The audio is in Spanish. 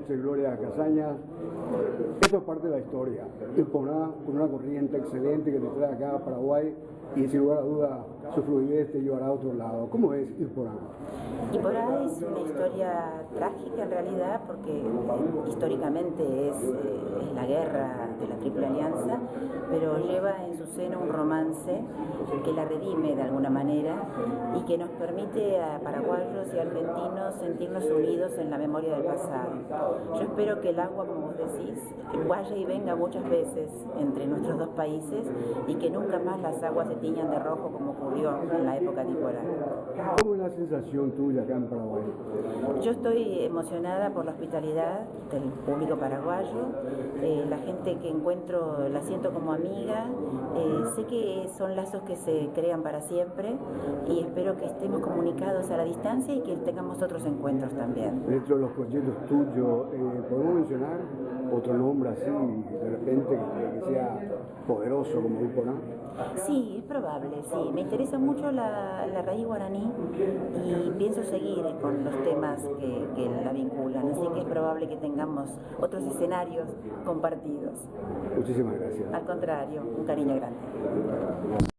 noches, Gloria Casañas. Esto es parte de la historia. Ilporá, con una corriente excelente que te trae acá a Paraguay y sin lugar a duda su fluidez te llevará a otro lado. ¿Cómo es Ilporá? Ilporá es una historia trágica en realidad porque históricamente es la guerra de la Triple Alianza, pero lleva en su seno un romance que la redime de alguna manera y que nos permite a paraguayos y argentinos sentirnos unidos en la memoria del pasado. Yo espero que el agua, como vos decís, vaya y venga muchas veces entre nuestros dos países y que nunca más las aguas se tiñan de rojo como ocurrió en la época de Ilporá. ¿Cómo es la sensación tuya acá en Paraguay? Yo estoy emocionada por la hospitalidad del público paraguayo, la gente que encuentro la siento como amiga, sé que son lazos que se crean para siempre y espero que estemos comunicados a la distancia y que tengamos otros encuentros también. Dentro de los proyectos tuyos, ¿podemos mencionar otro nombre así, de repente, que sea poderoso como Ilporá? Sí, es probable, sí. Me interesa mucho la raíz guaraní y pienso seguir con los temas que la vinculan, así que es probable que tengamos otros escenarios compartidos. Muchísimas gracias. Al contrario, un cariño grande.